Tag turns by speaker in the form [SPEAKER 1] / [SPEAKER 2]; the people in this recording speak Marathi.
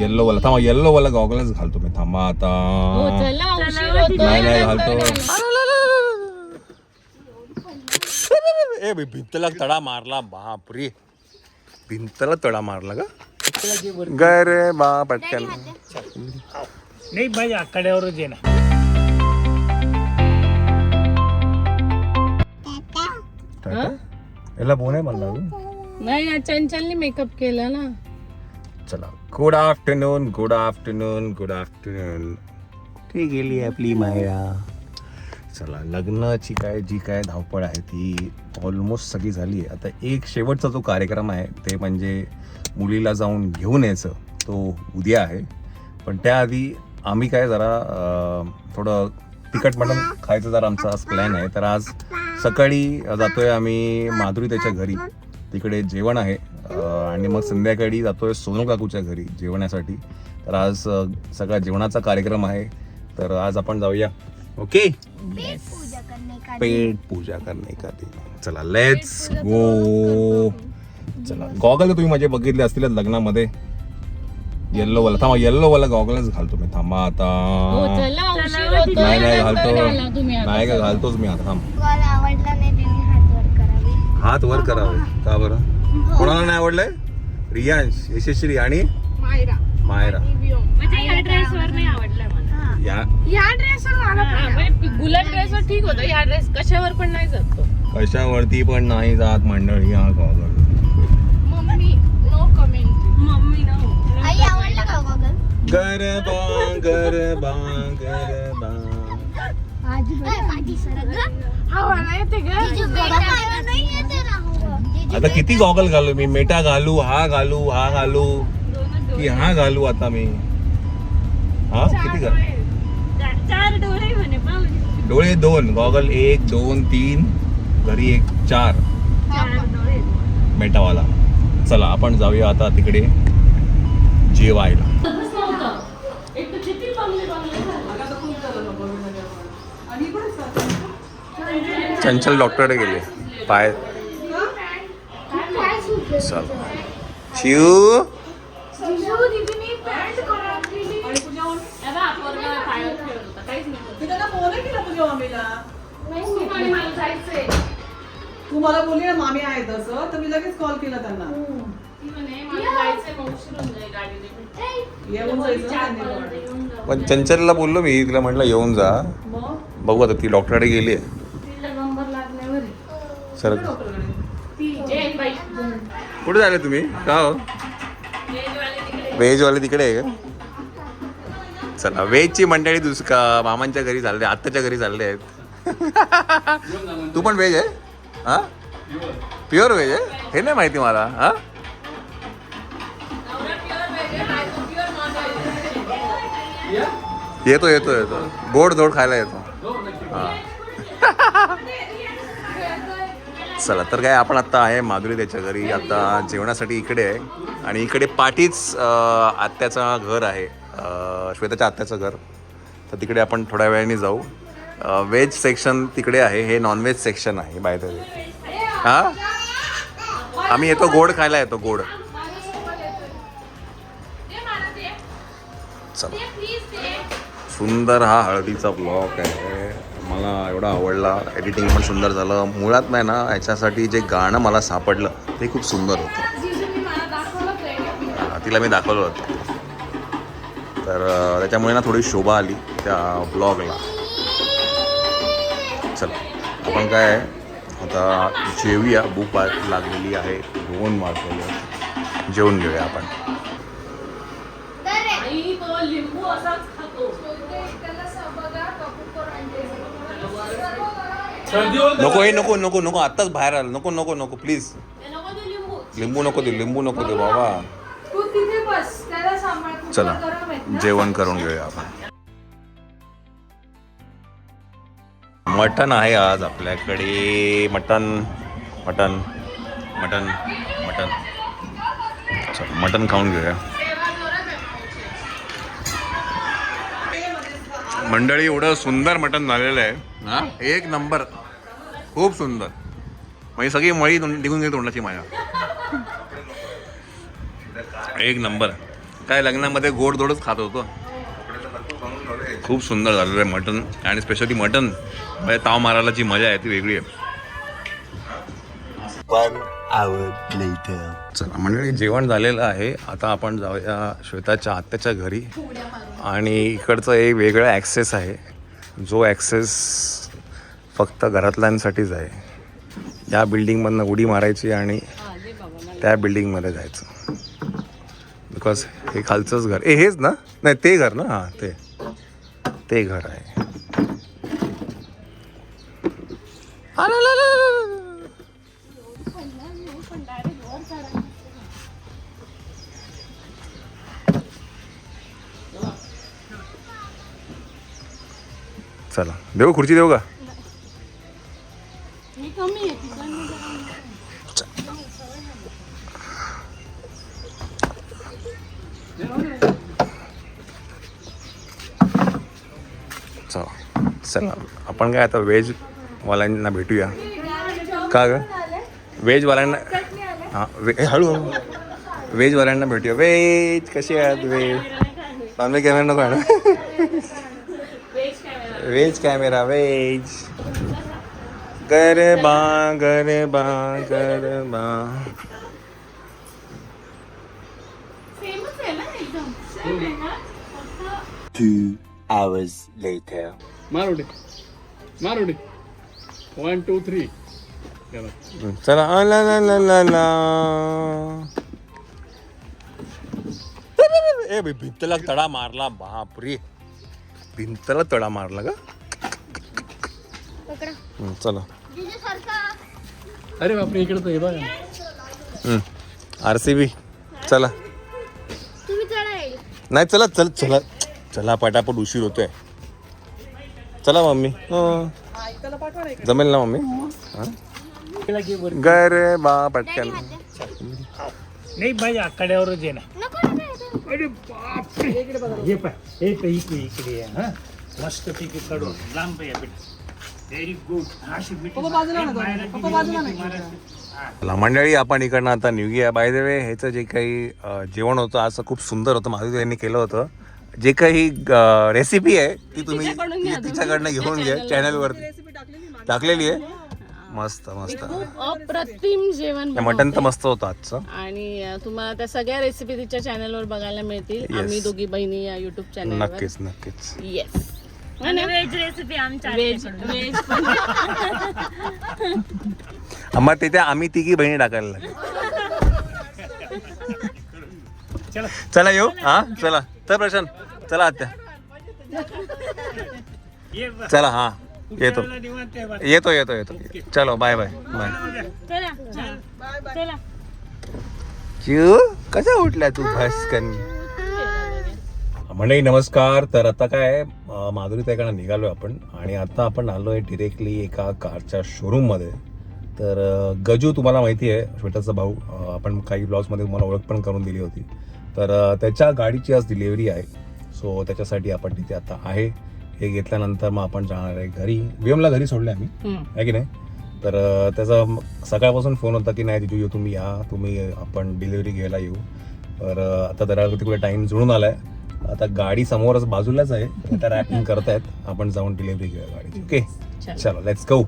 [SPEAKER 1] येल्लो वाला थांबा, येल्लो वाला गॉगलच घालतो मी. थांबा आता. नाही घालतो. ए भिंतला तडा मारला, बापरे भिंतला तडा मारला का गर बा पटकन.
[SPEAKER 2] नाही भाई आकड्यावरच ये ना.
[SPEAKER 1] याला बोने म्हणला
[SPEAKER 3] नाही, चंचलने मेकअप केला ना.
[SPEAKER 1] चला, good afternoon good afternoon good afternoon. ती गेली आपली माया. चला, लग्नाची जी काय धावपळ आहे ती ऑलमोस्ट सगळी झाली आहे. आता एक शेवटचा जो कार्यक्रम आहे ते म्हणजे मुलीला जाऊन घेऊन यायचं, तो उद्या आहे. पण त्याआधी आम्ही काय जरा थोडं तिखट मटण खायचं जरा आमचा आज प्लॅन आहे. तर आज सकाळी जातोय आम्ही माधुरी त्याच्या घरी, तिकडे जेवण आहे. आणि मग संध्याकाळी जातोय सोनू काकूच्या घरी जेवण्यासाठी. तर आज सगळा जेवणाचा कार्यक्रम आहे. तर आज आपण जाऊया. ओके, पेट पूजा करणे का ती. चला, लेट्स गो. चला, गॉगल तुम्ही माझे बघितले असतील लग्नामध्ये. येल्लो वाला थांबा, येल्लो वाला गॉगलच घालतो मी. थांबा आता. नाही घालतो. नाही का घालतोच मी आता. थांब. हात वर करावे का बरं? कोणाला नाही आवडलंय? रियांश, यशस्वी आणि मायरा.
[SPEAKER 3] या ड्रेसवर गुलाब ड्रेसवर ठीक होतं. या ड्रेस कशावर पण नाही जात तो.
[SPEAKER 1] कशावरती पण नाही जात मंडळी हा goggle.
[SPEAKER 3] Mummy no comment. Mummy no.
[SPEAKER 4] आई आवडला का गॉगल?
[SPEAKER 1] गरबा गरबा गरबा.
[SPEAKER 4] माझी सरग
[SPEAKER 3] हवा येते ग.
[SPEAKER 4] नाही येते ना.
[SPEAKER 1] आता किती गॉगल घालू मी? मेटा घालू, हा घालू, हा घालू की हा घालू आता मी? हा किती घालू?
[SPEAKER 3] 4 डोळे म्हणे पाहू.
[SPEAKER 1] डोळे 2, गॉगल 1 2 3, घरी 1 4
[SPEAKER 3] डोळे
[SPEAKER 1] मेटावाला. चला, आपण जाऊया आता तिकडे जेवायला. चंचल डॉक्टरकडे गेले पाय. चल शिव.
[SPEAKER 5] तू मला बोलली ना मामी आहे तसं, तर मी लगेच कॉल केला त्यांना. येऊन जायचं त्यांनी पण.
[SPEAKER 1] पण चंचलला बोललो मी, तिला म्हटलं येऊन जा.
[SPEAKER 5] मग
[SPEAKER 1] बघू आता, ती डॉक्टरकडे गेली आहे. सर कुठे झाले तुम्ही? का हो? व्हेजवाले तिकडे आहे का? चला, व्हेजची मंडळी का मामांच्या घरी चालले, आत्ताच्या घरी चालले आहेत. तू पण व्हेज आहे? हा, प्युअर व्हेज आहे? हे नाही माहिती मला. हा, येतो येतो येतो, गोड धोड खायला येतो. हा. चला, तर काय आपण आत्ता आहे माधुरी त्याच्या घरी. आता जेवणासाठी इकडे आहे. आणि इकडे पाठीच आत्याचं घर आहे, श्वेताच्या आत्याचं घर. तर तिकडे आपण थोड्या वेळाने जाऊ. व्हेज सेक्शन तिकडे आहे, हे नॉनव्हेज सेक्शन आहे बाय द वे. हां, आम्ही येतो गोड खायला येतो, गोड. चला, सुंदर हा हळदीचा ब्लॉग आहे. मला एवढा आवडला, एडिटिंग पण सुंदर झालं. मुळात नाही ना, याच्यासाठी जे गाणं मला सापडलं ते खूप सुंदर होतं. तिला मी दाखवलं होतं. तर त्याच्यामुळे ना थोडी शोभा आली त्या ब्लॉगला. चला, आपण काय आता जेवूया. भूक लागलेली आहे, 2 वाजलेले. जेवून घेऊया आपण. नको हे नको नको नको, आत्ताच बाहेर आलं. नको नको नको प्लीज. लिंबू नको दे, लिंबू नको दे बाबा. चला, जेवण करून घेऊया आपण. मटण आहे आज आपल्याकडे. मटण मटण मटण मटण. चल, मटण खाऊन घेऊया मंडळी. एवढं सुंदर मटण झालेलं आहे हा, 1 नंबर, खूप सुंदर. म्हणजे सगळी मळी निघून गेली तोंडाची माझ्या. 1 नंबर. काय लग्नामध्ये गोडधोडच खात होतो. खूप सुंदर झालेलं आहे मटन आणि स्पेशली मटन म्हणजे ताव मारायला जी मजा आहे ती वेगळी आहे.
[SPEAKER 6] 1 hour later.
[SPEAKER 1] चला मंडळी जेवण झालेलं आहे. आता आपण जाऊया श्वेताच्या आत्याच्या घरी आणि इकडचं एक वेगळा ॲक्सेस आहे जो ॲक्सेस फक्त घरातल्यांसाठीच आहे. या बिल्डिंगमधनं उडी मारायची आणि त्या बिल्डिंगमध्ये जायचं बिकॉज हे खालचंच घर हेच ना नाही ते घर ना हां ते घर आहे. चला देऊ खुर्ची देऊ का. चला आपण काय आता व्हेजवाल्यांना भेटूया का ग व्हेजवाल्यांना हां हळूहळू व्हेजवाल्यांना भेटूया. व्हेज कसे आहात व्हेज नॉनव्हेज कॅमेरा नको आहे veg camera veg garba garba garba.
[SPEAKER 6] 2 hours later.
[SPEAKER 2] मारुडे 1 2 3.
[SPEAKER 1] चला ला ला ला ला ला. ए भिंतला तडा मारला बापरे भिंतला तडा मारला का. चला
[SPEAKER 2] अरे बापरे इकडे तर हे बघा
[SPEAKER 1] RCB चला
[SPEAKER 4] तुम्ही चढा येईल.
[SPEAKER 1] नाही चला चल चला चला पटापट उशीर होतोय. चला मम्मी
[SPEAKER 5] त्याला पाठवा ना इकडे.
[SPEAKER 1] जमेल ना मम्मी गरबा पटकन.
[SPEAKER 2] नाही भाई आकड्यावरच ये ना.
[SPEAKER 4] नको नको.
[SPEAKER 2] अरे बापरे हे पाय हे पाय इकडे आहे हा मस्त पैकी कडून लांब आहे व्हेरी गुड. अशी
[SPEAKER 5] पप्पा बाजूला ना जाऊ. पप्पा बाजूला नाही.
[SPEAKER 1] चला मंडळी आपण इकडनं आता निघूया. बाय द वे ह्याचं जे काही जेवण होतं असं खूप सुंदर होतं. माधुरी यांनी केलं होतं. जे काही रेसिपी आहे ती तुम्ही तिच्याकडनं घेऊन घ्या. चॅनलवर टाकलेली आहे. मस्त मस्त
[SPEAKER 3] अप्रतिम जेवण
[SPEAKER 1] मटन तर मस्त होतं आजचं.
[SPEAKER 3] आणि तुम्हाला त्या सगळ्या रेसिपी तिच्या चॅनलवर बघायला मिळतील. आम्ही दोघी बहिणी या युट्यूब चॅनलवर.
[SPEAKER 1] नक्कीच नक्कीच.
[SPEAKER 3] येस
[SPEAKER 7] व्हेज रेसिपी आमच्या
[SPEAKER 3] व्हेज
[SPEAKER 1] मग तिथे आम्ही तिघी बहिणी टाकायला लागेल. चला येऊ हा चला तर प्रशांत चला आत्या चला हा येतो येतो येतो येतो चलो बाय बाय बाय.
[SPEAKER 7] चला
[SPEAKER 1] चिऊ कसा उठला तू भस्कन. मंडळी नमस्कार. तर आता काय माधुरी ताईकडे निघालोय आपण आणि आता आपण आलोय डिरेक्टली एका कारच्या शोरूम मध्ये. तर गजू तुम्हाला माहिती आहे श्वेताचा भाऊ. आपण काही ब्लॉग्समध्ये तुम्हाला ओळख पण करून दिली होती. तर त्याच्या गाडीची आज डिलिव्हरी आहे. सो त्याच्यासाठी आपण तिथे आता आहे. हे घेतल्यानंतर मग आपण जाणार आहे घरी. वियमला घरी सोडले आम्ही आहे की नाही. तर त्याचा सकाळपासून फोन होता की नाही जिजू तुम्ही या तुम्ही आपण डिलिव्हरी घ्यायला येऊ. तर आता जरा तिकडे टाइम जुळून आलाय. आता गाडी समोरच बाजूलाच आहे. आता रॅपिंग करतायत. आपण जाऊन डिलिव्हरी घेऊया गाडीची. ओके चलो लेट्स गो.